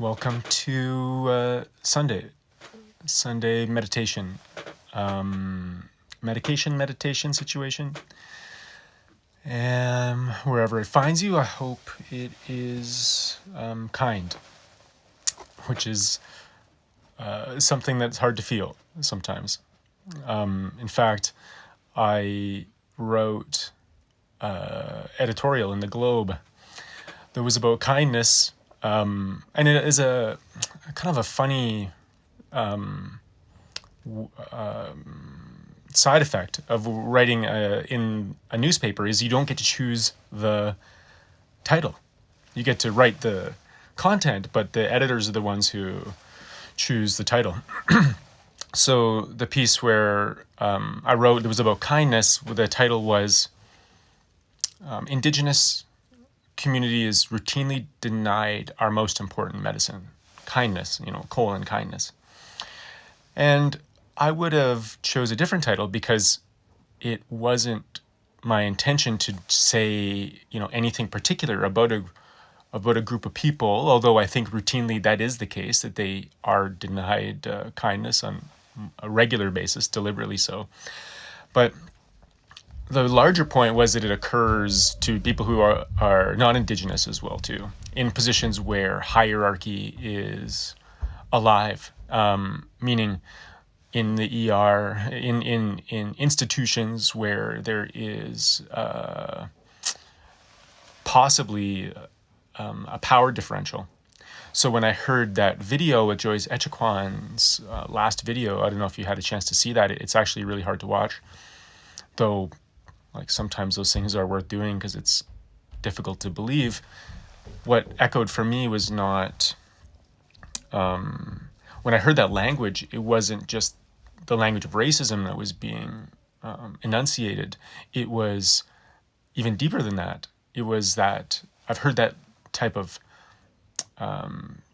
Welcome to Sunday meditation, meditation situation. And wherever it finds you, I hope it is kind, which is something that's hard to feel sometimes. In fact, I wrote editorial in the Globe that was about kindness, and it is a kind of a funny side effect of writing in a newspaper is you don't get to choose the title. You get to write the content, but the editors are the ones who choose the title. So the piece where I wrote, it was about kindness. The title was Indigenous Community is routinely denied our most important medicine, kindness, kindness. And I would have chose a different title because it wasn't my intention to say, anything particular about a group of people, although I think routinely that is the case, that they are denied kindness on a regular basis, deliberately so. But the larger point was that it occurs to people who are not Indigenous as well, too, in positions where hierarchy is alive, meaning in the ER, in institutions where there is possibly a power differential. So when I heard that video with Joyce Echequan's last video, I don't know if you had a chance to see that. It's actually really hard to watch, though. Like sometimes those things are worth doing because it's difficult to believe. What echoed for me was not, when I heard that language, it wasn't just the language of racism that was being enunciated. It was even deeper than that. It was that I've heard that type of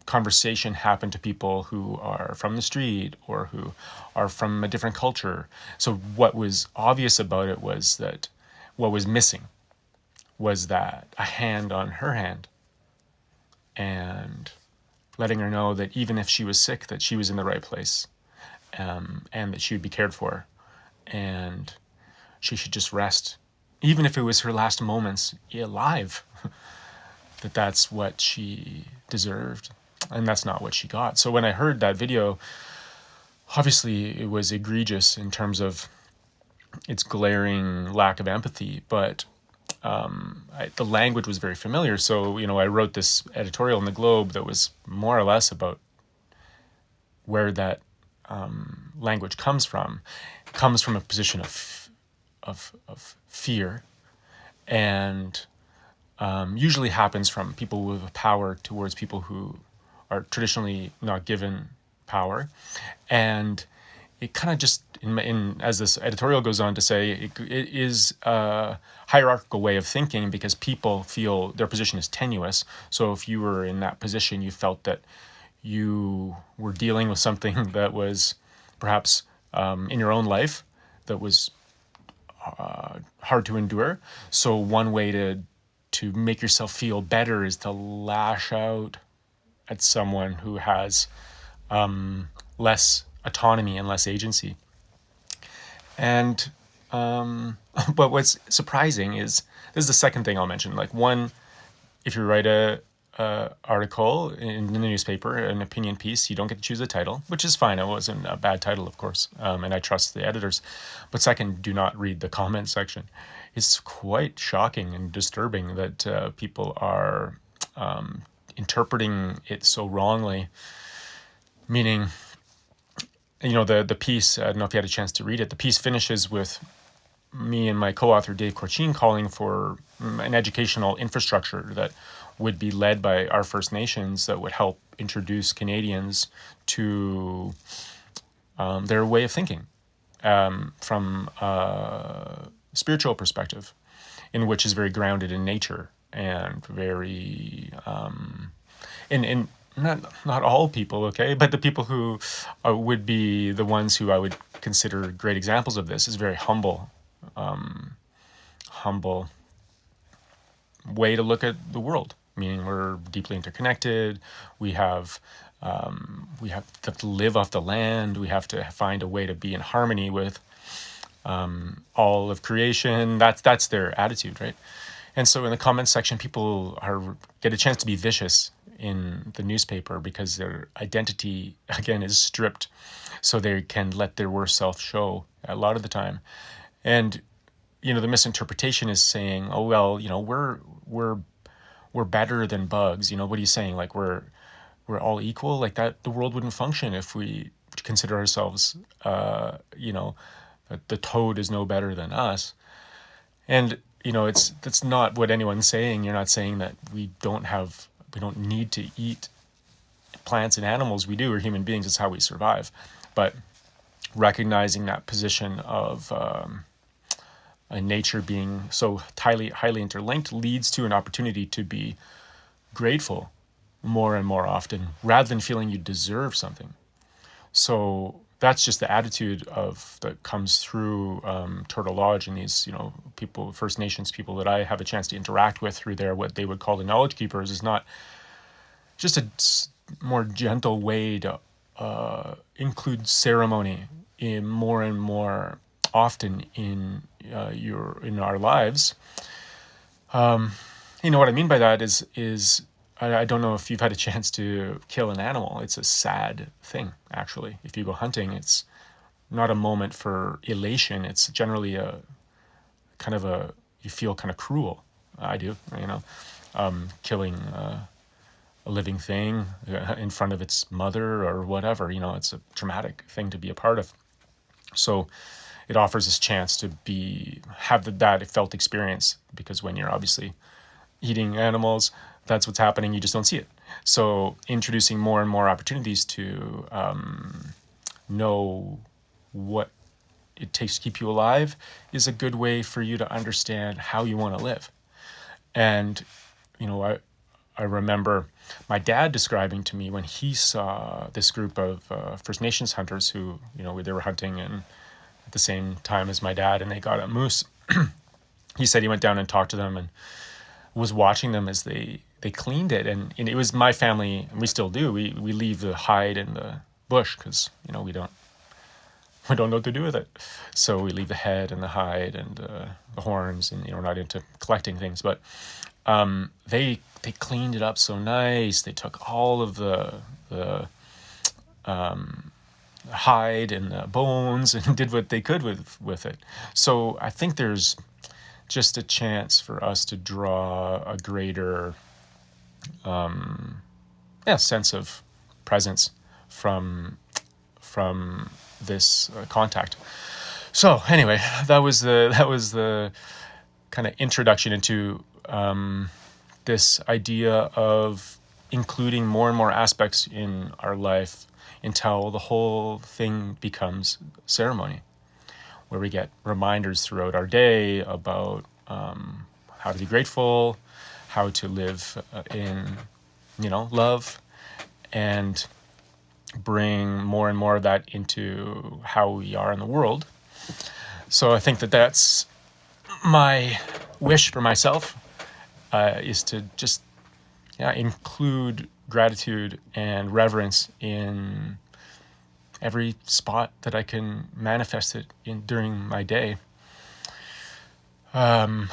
conversation happen to people who are from the street or who are from a different culture. So what was obvious about it was that what was missing was that a hand on her hand and letting her know that even if she was sick, that she was in the right place, and that she would be cared for and she should just rest, even if it was her last moments alive, that's what she deserved. And that's not what she got. So when I heard that video, obviously it was egregious in terms of its glaring lack of empathy, but the language was very familiar. So, I wrote this editorial in the Globe that was more or less about where that language comes from. It comes from a position of fear, and usually happens from people with power towards people who are traditionally not given power. And it kind of just, as this editorial goes on to say, it is a hierarchical way of thinking because people feel their position is tenuous. So if you were in that position, you felt that you were dealing with something that was perhaps in your own life that was hard to endure. So one way to make yourself feel better is to lash out at someone who has less autonomy and less agency. And but what's surprising is, this is the second thing I'll mention. Like, one, if you write a article in the newspaper, an opinion piece, you don't get to choose a title, which is fine. It wasn't a bad title, of course, and I trust the editors. But second, do not read the comment section. It's quite shocking and disturbing that people are interpreting it so wrongly. Meaning, the piece, I don't know if you had a chance to read it, the piece finishes with me and my co-author Dave Corchin calling for an educational infrastructure that would be led by our First Nations that would help introduce Canadians to their way of thinking from a spiritual perspective, in which is very grounded in nature and very in not all people, okay, but the people who would be the ones who I would consider great examples of this is very humble way to look at the world. meaning we're deeply interconnected. We have to live off the land. We have to find a way to be in harmony with all of creation. That's their attitude, right? And so in the comments section, people get a chance to be vicious in the newspaper because their identity, again, is stripped so they can let their worst self show a lot of the time. And, the misinterpretation is saying, oh, well, we're better than bugs. What are you saying? Like we're all equal? Like that, the world wouldn't function if we consider ourselves, that the toad is no better than us. And, that's not what anyone's saying. You're not saying that we don't need to eat plants and animals. We do. We're human beings. It's how we survive. But recognizing that position of nature being so highly interlinked leads to an opportunity to be grateful more and more often, rather than feeling you deserve something. So that's just the attitude that comes through Turtle Lodge and these, people, First Nations people that I have a chance to interact with through there, what they would call the knowledge keepers, is not just a more gentle way to include ceremony in more and more often in our lives. What I mean by that is I don't know if you've had a chance to kill an animal. It's a sad thing, actually. If you go hunting, it's not a moment for elation. It's generally you feel kind of cruel. I do, killing a living thing in front of its mother or whatever. It's a traumatic thing to be a part of. So it offers this chance to have that felt experience, because when you're obviously eating animals, that's what's happening. You just don't see it. So introducing more and more opportunities to know what it takes to keep you alive is a good way for you to understand how you want to live. And, I remember my dad describing to me when he saw this group of First Nations hunters who, they were hunting and at the same time as my dad, and they got a moose. He said he went down and talked to them and was watching them as they cleaned it. And it was my family, and we still do. We leave the hide in the bush because, we don't know what to do with it. So we leave the head and the hide and the horns, and, we're not into collecting things. But they cleaned it up so nice. They took all of the hide and the bones and did what they could with it. So I think there's just a chance for us to draw a greater sense of presence from this contact. So anyway, that was the kind of introduction into this idea of including more and more aspects in our life until the whole thing becomes ceremony, where we get reminders throughout our day about how to be grateful, how to live in, love, and bring more and more of that into how we are in the world. So I think that's my wish for myself, is to just include gratitude and reverence in every spot that I can manifest it in during my day,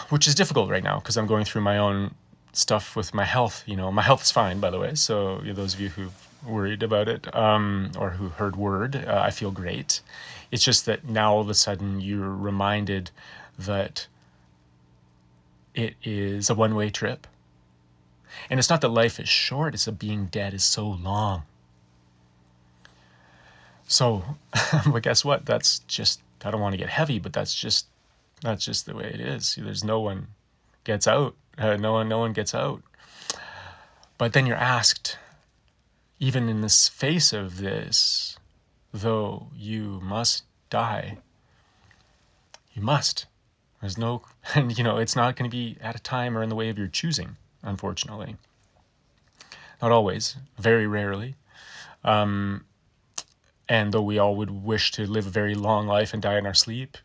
which is difficult right now because I'm going through my own stuff with my health. My health's fine, by the way. So those of you who've worried about it or who heard word, I feel great. It's just that now all of a sudden you're reminded that it is a one-way trip. And it's not that life is short, it's that being dead is so long. So, but guess what? That's just, I don't want to get heavy, but that's just the way it is. There's no one gets out. No one gets out. But then you're asked, even in this face of this, though you must die, you must. There's no, and it's not going to be at a time or in the way of your choosing, unfortunately. Not always, very rarely. And though we all would wish to live a very long life and die in our sleep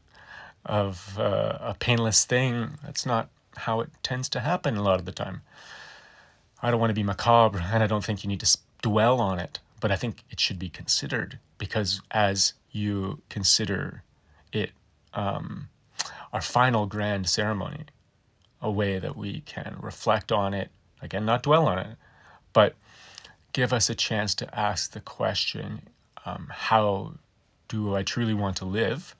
of a painless thing, that's not how it tends to happen a lot of the time. I don't want to be macabre, and I don't think you need to dwell on it, but I think it should be considered, because as you consider it, our final grand ceremony, a way that we can reflect on it, again, not dwell on it, but give us a chance to ask the question, how do I truly want to live?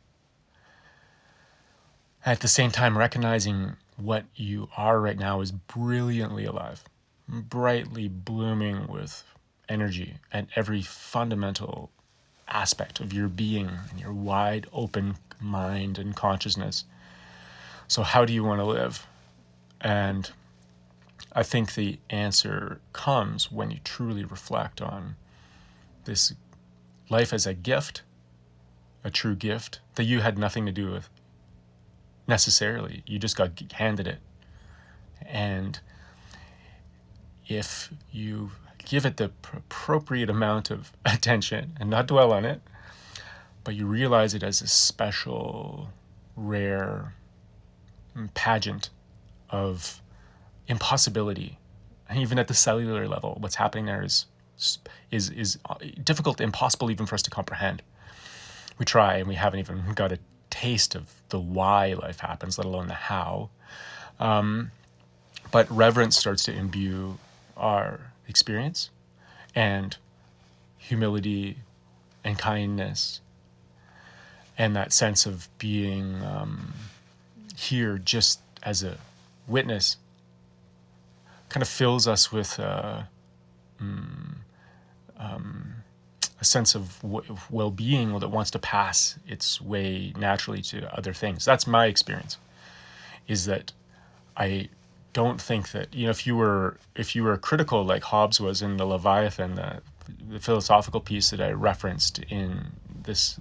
At the same time, recognizing what you are right now is brilliantly alive, brightly blooming with energy at every fundamental aspect of your being and your wide open mind and consciousness. So how do you want to live? And I think the answer comes when you truly reflect on this life as a gift, a true gift that you had nothing to do with necessarily. You just got handed it. And if you give it the appropriate amount of attention and not dwell on it, but you realize it as a special, rare pageant of impossibility, and even at the cellular level, what's happening there is difficult, impossible even for us to comprehend. We try, and we haven't even got a taste of the why life happens, let alone the how. But reverence starts to imbue our experience, and humility and kindness, and that sense of being here just as a witness kind of fills us with a sense of well-being that wants to pass its way naturally to other things. That's my experience, is that I don't think that, if you were critical like Hobbes was in the Leviathan, the philosophical piece that I referenced in this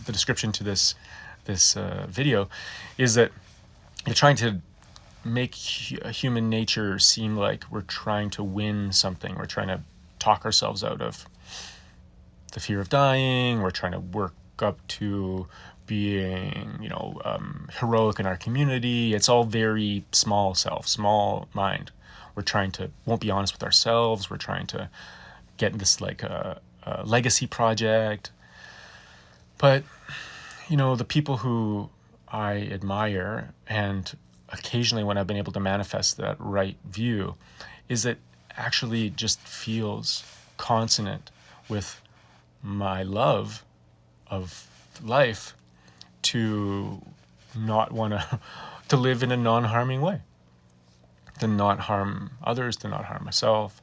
the description to this video, is that you're trying to make human nature seem like we're trying to win something. We're trying to talk ourselves out of the fear of dying. We're trying to work up to being, heroic in our community. It's all very small self, small mind. We're trying to won't be honest with ourselves. We're trying to get this like a legacy project. But, the people who I admire, and occasionally when I've been able to manifest that right view, is that actually just feels consonant with my love of life to not want to live in a non-harming way, to not harm others, to not harm myself,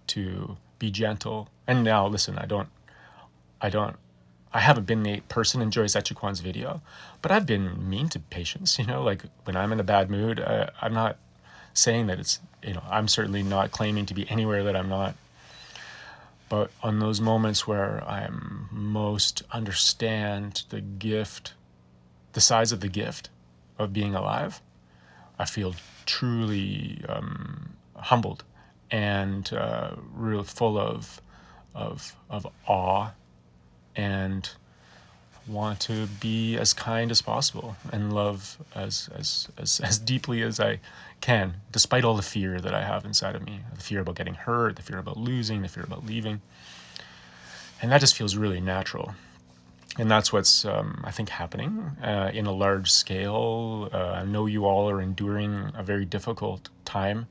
to be gentle. And now, listen, I haven't been the person in Joyce Echiquan's video, but I've been mean to patients, like when I'm in a bad mood. I'm not saying that it's, I'm certainly not claiming to be anywhere that I'm not. But on those moments where I'm most understand the gift, the size of the gift of being alive, I feel truly humbled and real full of awe, and want to be as kind as possible and love as deeply as I can, despite all the fear that I have inside of me, the fear about getting hurt, the fear about losing, the fear about leaving. And that just feels really natural. And that's what's, I think, happening in a large scale. I know you all are enduring a very difficult time,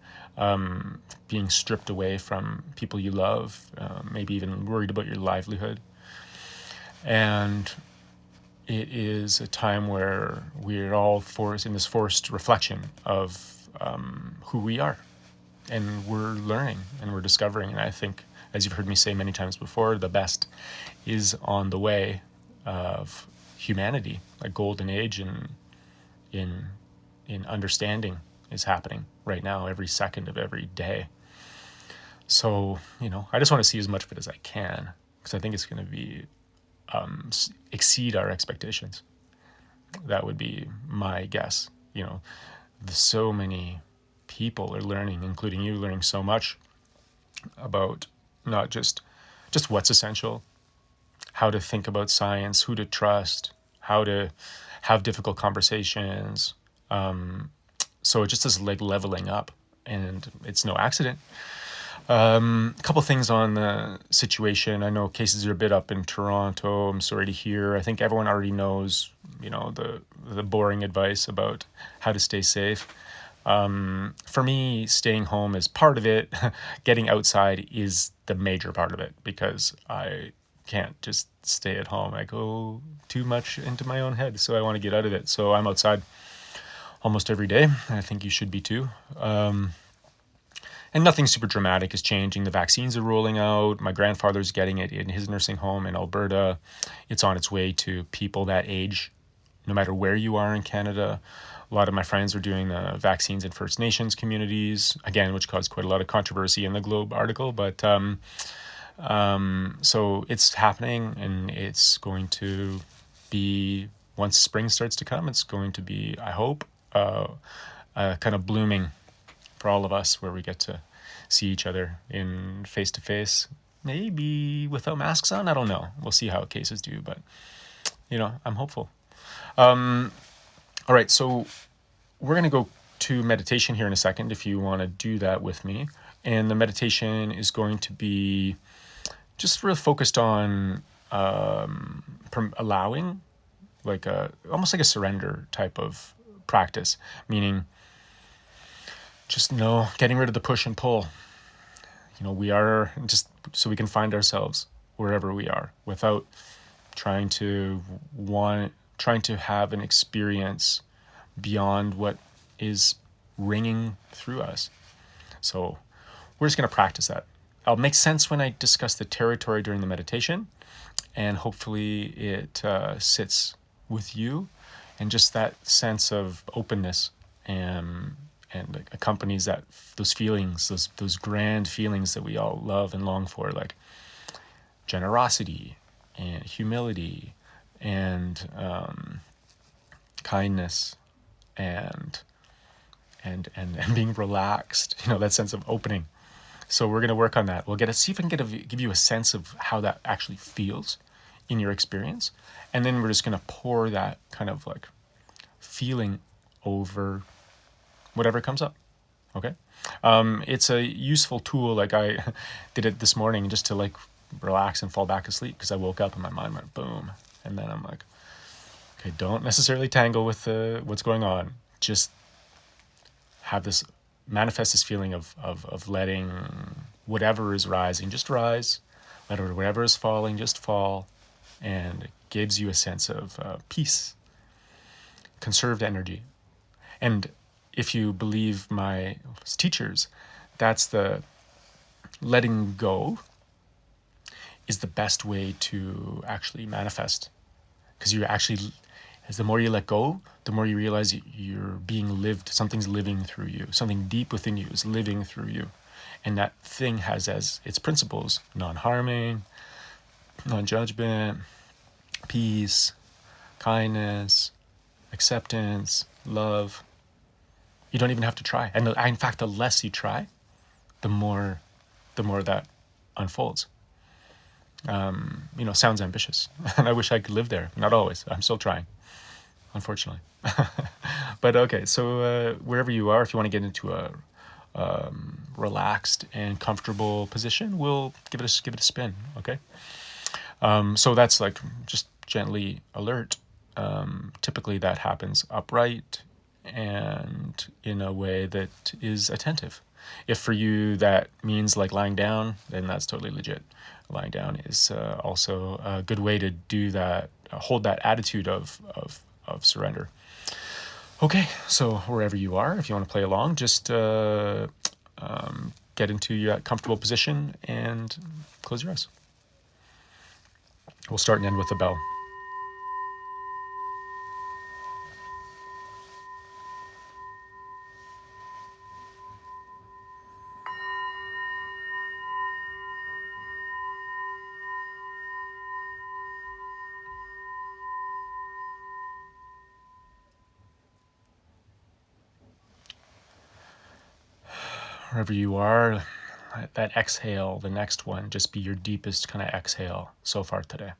being stripped away from people you love, maybe even worried about your livelihood. And it is a time where we're all forced in this forced reflection of who we are. And we're learning and we're discovering. And I think, as you've heard me say many times before, the best is on the way of humanity. A golden age in understanding is happening right now, every second of every day. So, I just want to see as much of it as I can, because I think it's going to be exceed our expectations. That would be my guess. So many people are learning, including you, learning so much about not just what's essential, how to think about science, who to trust, how to have difficult conversations. So it just is like leveling up and it's no accident. A couple things on the situation. I know cases are a bit up in Toronto. I'm sorry to hear. I think everyone already knows, the boring advice about how to stay safe. For me, staying home is part of it. Getting outside is the major part of it, because I can't just stay at home. I go too much into my own head, so I want to get out of it. So I'm outside almost every day. I think you should be too. And nothing super dramatic is changing. The vaccines are rolling out. My grandfather's getting it in his nursing home in Alberta. It's on its way to people that age, no matter where you are in Canada. A lot of my friends are doing the vaccines in First Nations communities, again, which caused quite a lot of controversy in the Globe article. But so it's happening, and it's going to be, once spring starts to come, it's going to be, I hope, kind of blooming for all of us, where we get to see each other in face to face, maybe without masks on. I don't know. We'll see how cases do, but I'm hopeful. All right, so we're going to go to meditation here in a second, if you want to do that with me. And the meditation is going to be just really focused on allowing, almost like a surrender type of practice, meaning just getting rid of the push and pull. We are just so we can find ourselves wherever we are, without trying to have an experience beyond what is ringing through us. So we're just going to practice that. It'll make sense when I discuss the territory during the meditation, and hopefully it sits with you, and just that sense of openness and accompanies those feelings, those grand feelings that we all love and long for, like generosity and humility and kindness and being relaxed. That sense of opening. So we're going to work on that. We'll see if I can give you a sense of how that actually feels in your experience, and then we're just going to pour that kind of like feeling over whatever comes up. Okay. It's a useful tool. Like, I did it this morning just to relax and fall back asleep, because I woke up and my mind went boom. And then I'm like, okay, don't necessarily tangle with what's going on. Just manifest this feeling of letting whatever is rising just rise, let whatever is falling just fall, and it gives you a sense of peace, conserved energy. And if you believe my teachers, that's the letting go is the best way to actually manifest. Because as the more you let go, the more you realize you're being lived, something's living through you, something deep within you is living through you. And that thing has as its principles non-harming, non-judgment, peace, kindness, acceptance, love. You don't even have to try. And in fact, the less you try, the more that unfolds. Sounds ambitious. And I wish I could live there. Not always. I'm still trying, unfortunately. But okay, so wherever you are, if you want to get into a relaxed and comfortable position, we'll give it a spin, okay? So that's like just gently alert. Typically that happens upright and in a way that is attentive. If for you that means like lying down, then that's totally legit. Lying down is also a good way to do that, hold that attitude of surrender. Okay, so wherever you are, if you want to play along, just get into your comfortable position and close your eyes. We'll start and end with a bell. Wherever you are, that exhale, the next one, just be your deepest kind of exhale so far today.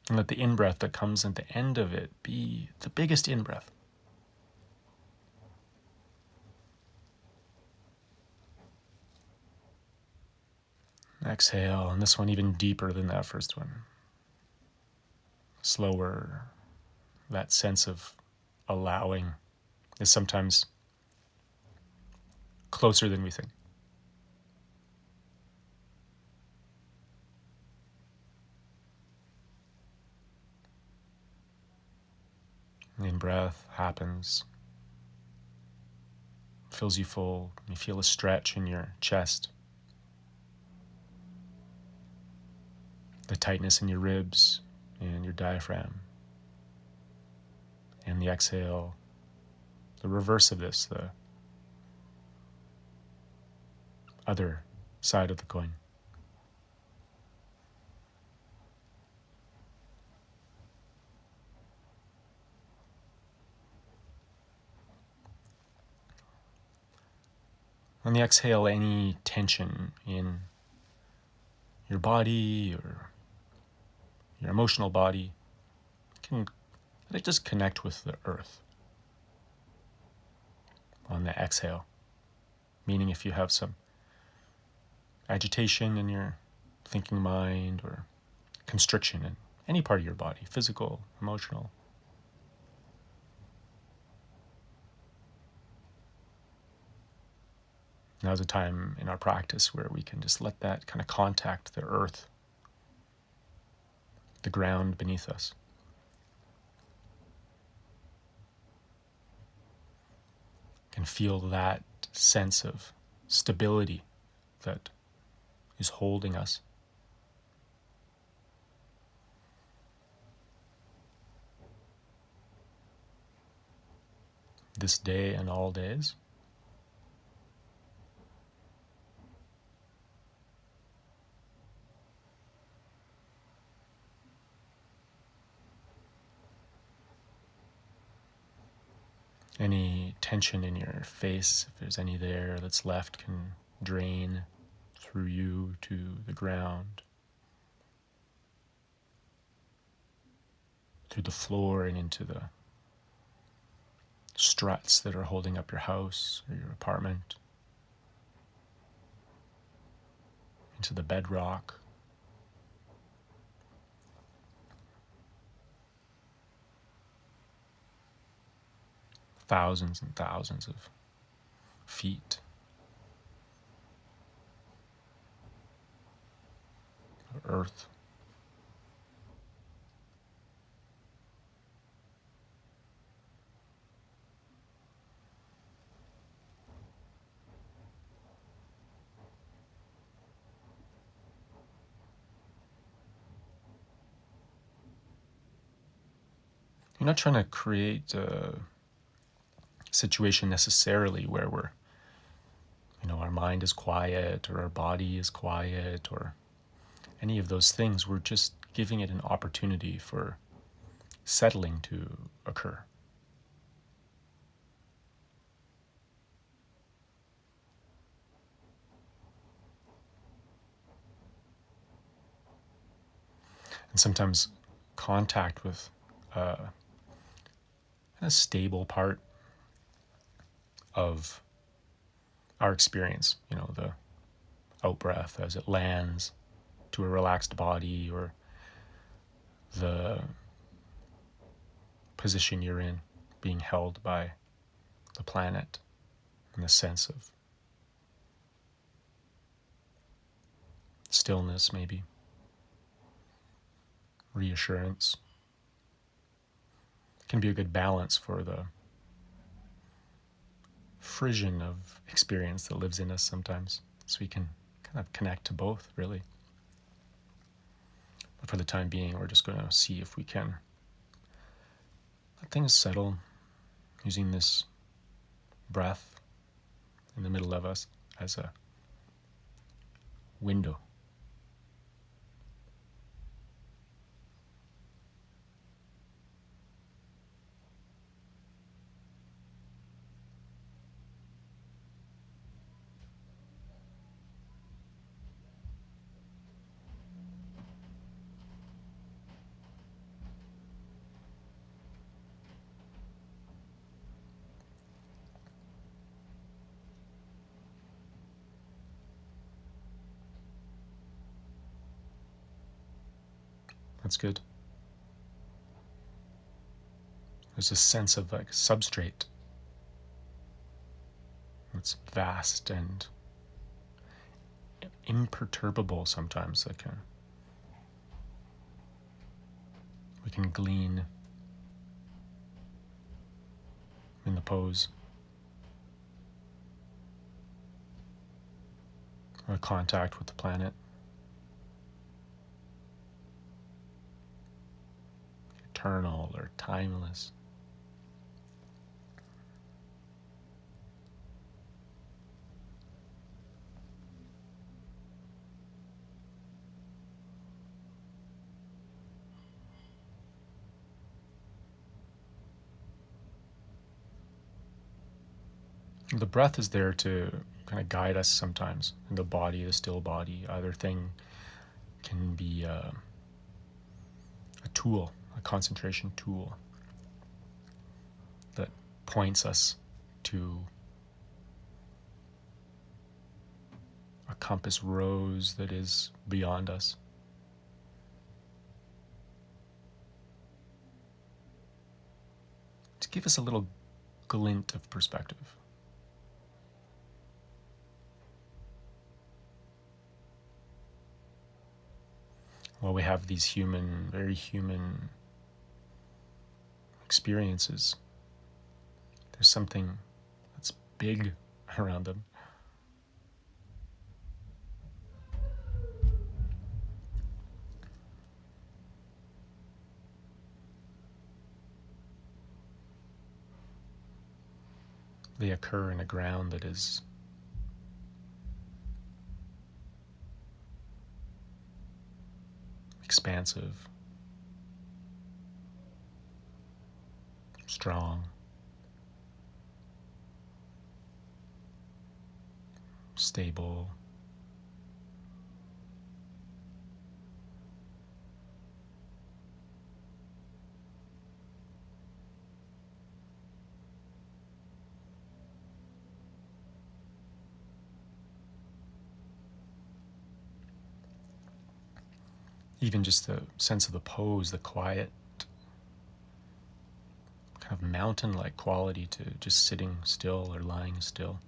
And let the in-breath that comes at the end of it be the biggest in-breath. Exhale, and this one even deeper than that first one. Slower. That sense of allowing is sometimes closer than we think. And breath happens, fills you full. You feel a stretch in your chest, the tightness in your ribs and your diaphragm. And the exhale, the reverse of this, the other side of the coin. On the exhale, any tension in your body or your emotional body, can let it just connect with the earth on the exhale. Meaning if you have some agitation in your thinking mind or constriction in any part of your body, physical, emotional, now's a time in our practice where we can just let that kind of contact the earth, the ground beneath us. Can feel that sense of stability that is holding us. This day and all days. Any tension in your face, if there's any there that's left, can drain through you to the ground, through the floor and into the struts that are holding up your house or your apartment, into the bedrock. Thousands and thousands of feet of earth. You're not trying to create a situation necessarily where we're, our mind is quiet or our body is quiet or any of those things. We're just giving it an opportunity for settling to occur. And sometimes contact with a stable part of our experience, the out breath as it lands to a relaxed body, or the position you're in being held by the planet, and the sense of stillness, maybe reassurance, can be a good balance for the frisson of experience that lives in us sometimes, so we can kind of connect to both, really. But for the time being, we're just going to see if we can let things settle using this breath in the middle of us as a window. That's good. There's a sense of like substrate. It's vast and imperturbable sometimes. That we can glean in the pose or contact with the planet. Eternal or timeless. The breath is there to kind of guide us sometimes. The body, the still body, either thing can be a tool, a concentration tool that points us to a compass rose that is beyond us. To give us a little glint of perspective. While we have these very human experiences, there's something that's big around them. They occur in a ground that is expansive, strong, stable, even just the sense of the pose, the quiet, kind of mountain-like quality to just sitting still or lying still.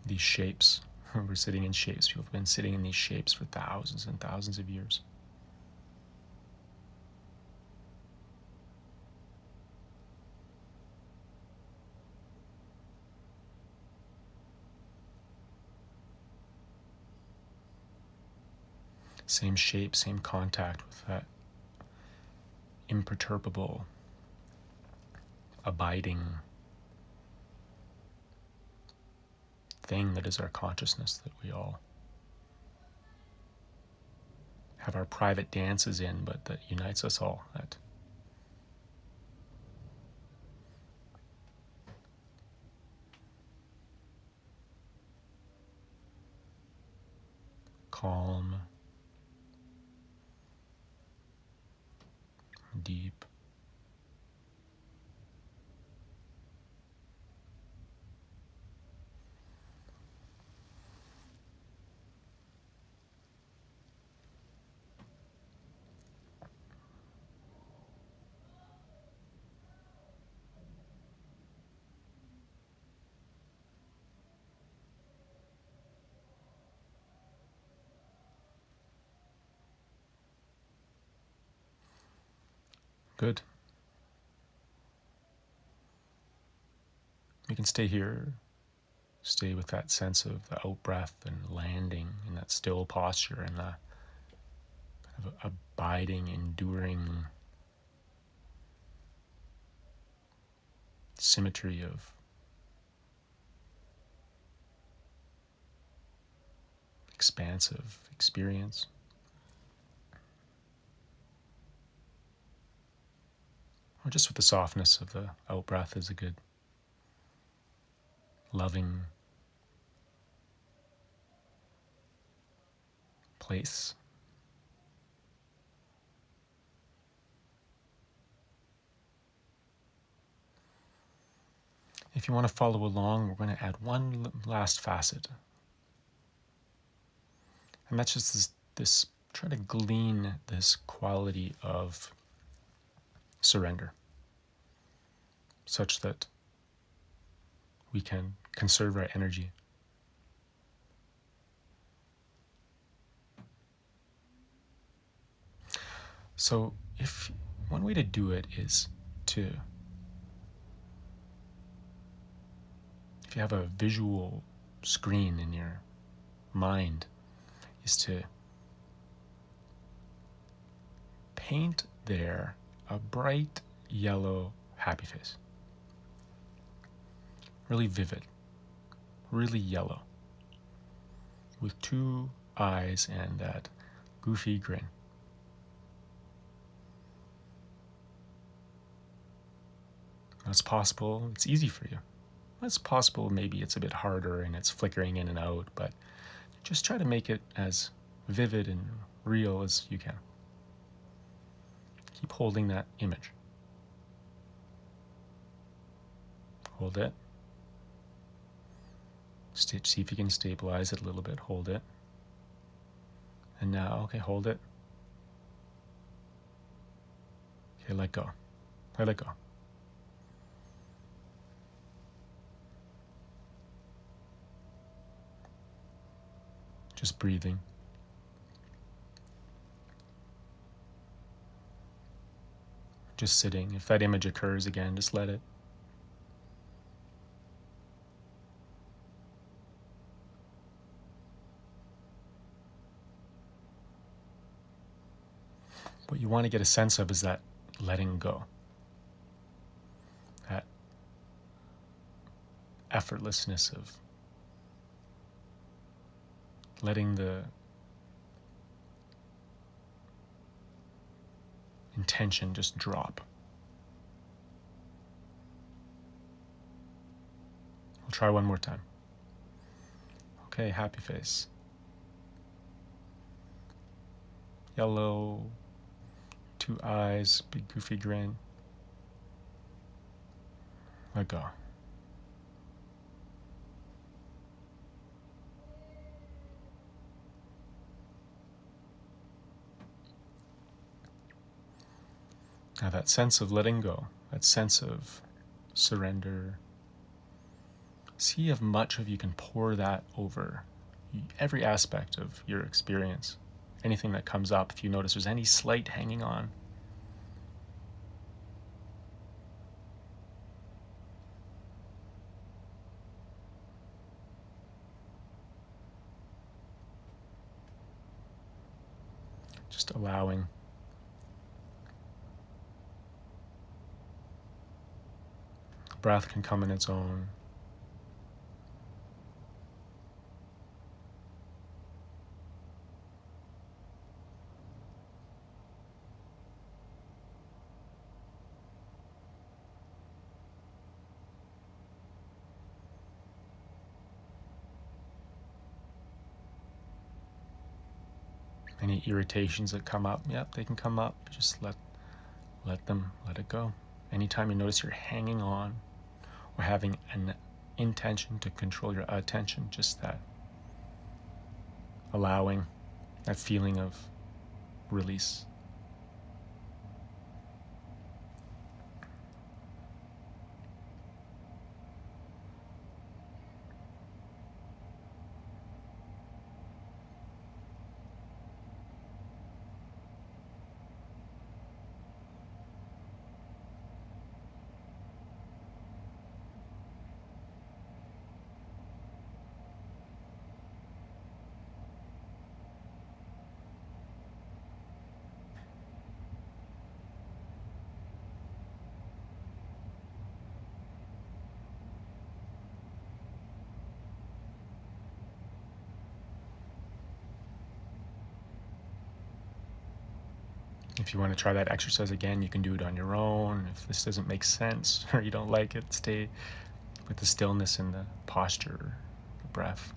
These shapes, we're sitting in shapes. People have been sitting in these shapes for thousands and thousands of years. Same shape, same contact with that imperturbable, abiding thing that is our consciousness, that we all have our private dances in, but that unites us all. That calm, deep, good. We can stay here, stay with that sense of the out-breath and landing in that still posture and the kind of abiding, enduring symmetry of expansive experience. Or just with the softness of the out-breath is a good loving place. If you want to follow along, we're going to add one last facet. And that's just this try to glean this quality of surrender, such that we can conserve our energy. So if one way to do it is to, if you have a visual screen in your mind, is to paint there a bright yellow happy face. Really vivid, really yellow, with two eyes and that goofy grin. That's possible. It's easy for you. It's possible maybe it's a bit harder and it's flickering in and out, but just try to make it as vivid and real as you can. Keep holding that image. Hold it. See if you can stabilize it a little bit. Hold it. And now, okay, hold it. Okay, let go. Let it go. Just breathing. Just sitting. If that image occurs again, just let it. What you want to get a sense of is that letting go. That effortlessness of letting the intention just drop. We'll try one more time. Okay, happy face. Yellow, two eyes, big goofy grin. Let go. Now that sense of letting go, that sense of surrender, see how much of you can pour that over every aspect of your experience. Anything that comes up, if you notice there's any slight hanging on, just allowing. Breath can come in its own. Any irritations that come up, yep, they can come up. Just let it go. Anytime you notice you're hanging on or having an intention to control your attention, just that allowing that feeling of release. If you want to try that exercise again, you can do it on your own. If this doesn't make sense or you don't like it, stay with the stillness and the posture, the breath.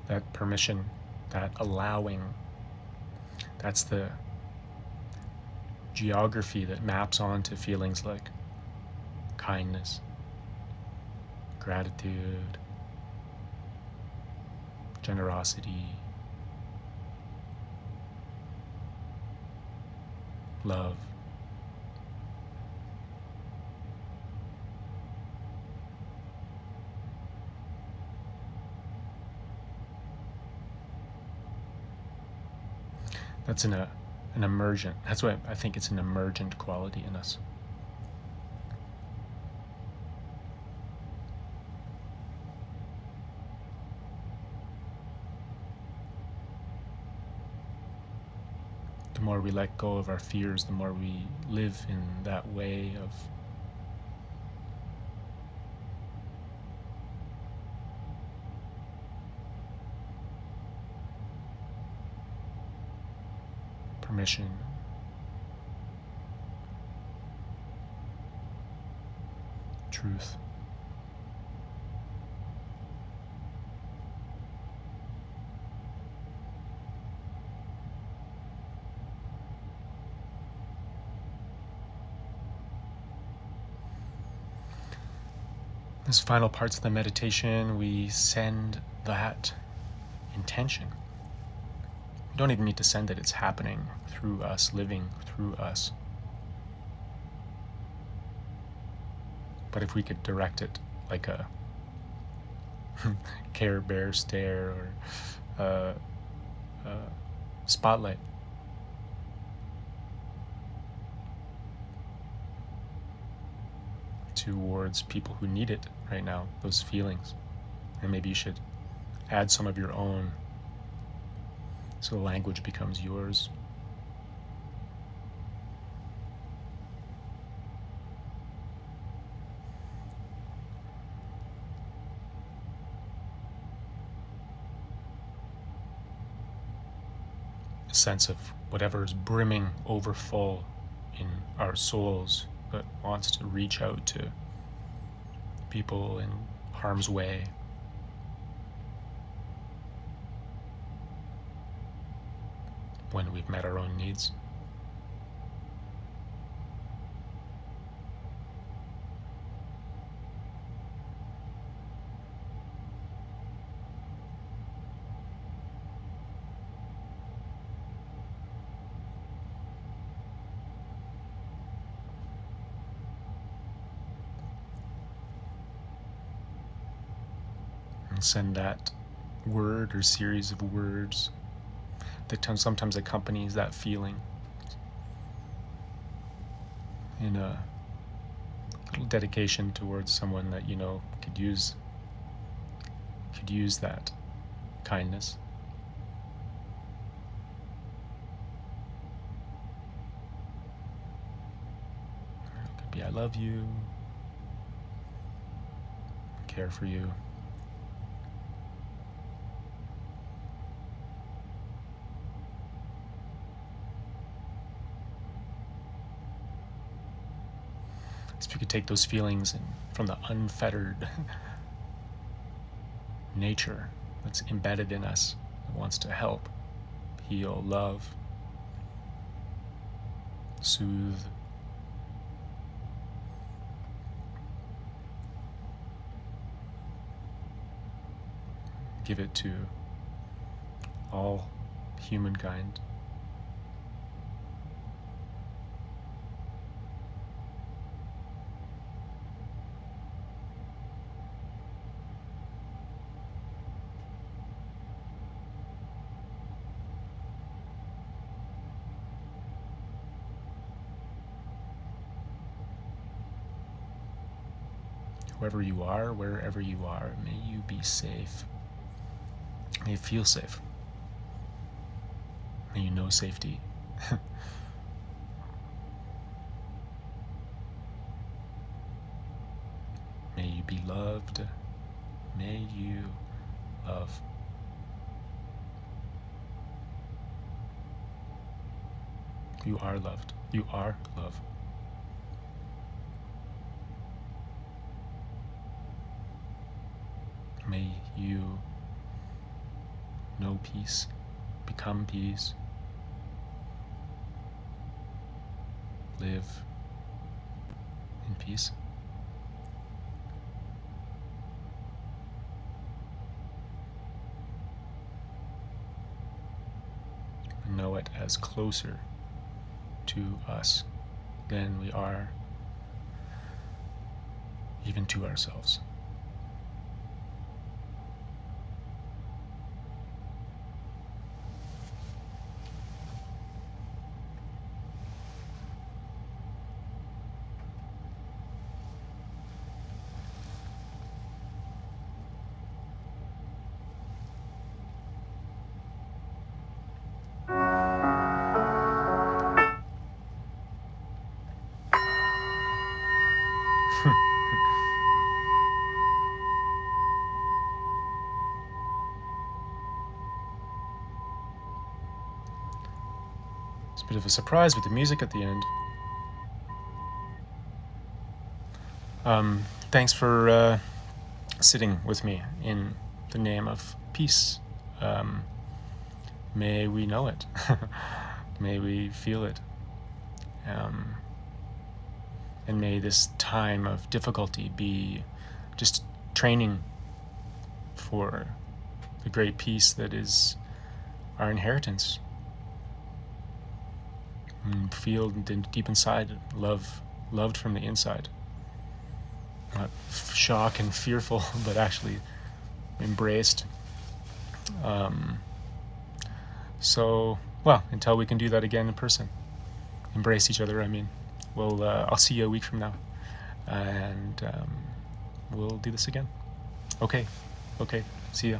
that permission, that allowing, that's the geography that maps onto feelings like kindness, gratitude, generosity, love. That's an emergent, that's why I think it's an emergent quality in us. The more we let go of our fears, the more we live in that way of permission, truth. This final parts of the meditation, we send that intention. We don't even need to send it, it's happening through us, living through us. But if we could direct it like a Care Bear stare or spotlight, towards people who need it right now, those feelings. And maybe you should add some of your own so the language becomes yours. A sense of whatever is brimming over full in our souls that wants to reach out to people in harm's way. When we've met our own needs. And send that word or series of words that sometimes accompanies that feeling in a little dedication towards someone that you know could use that kindness. It could be I love you, care for you. So if you could take those feelings and from the unfettered nature that's embedded in us, that wants to help, heal, love, soothe, give it to all humankind. Whoever you are, wherever you are, may you be safe. May you feel safe. May you know safety. May you be loved. May you love. You are loved. You are love. May you know peace, become peace, live in peace. Know it as closer to us than we are even to ourselves. It's a bit of a surprise with the music at the end. Thanks for sitting with me in the name of peace. May we know it. May we feel it. And may this time of difficulty be just training for the great peace that is our inheritance. And feel deep inside loved from the inside. Not shock and fearful, but actually embraced. Until we can do that again in person, embrace each other. I'll see you a week from now, and we'll do this again. Okay, see ya.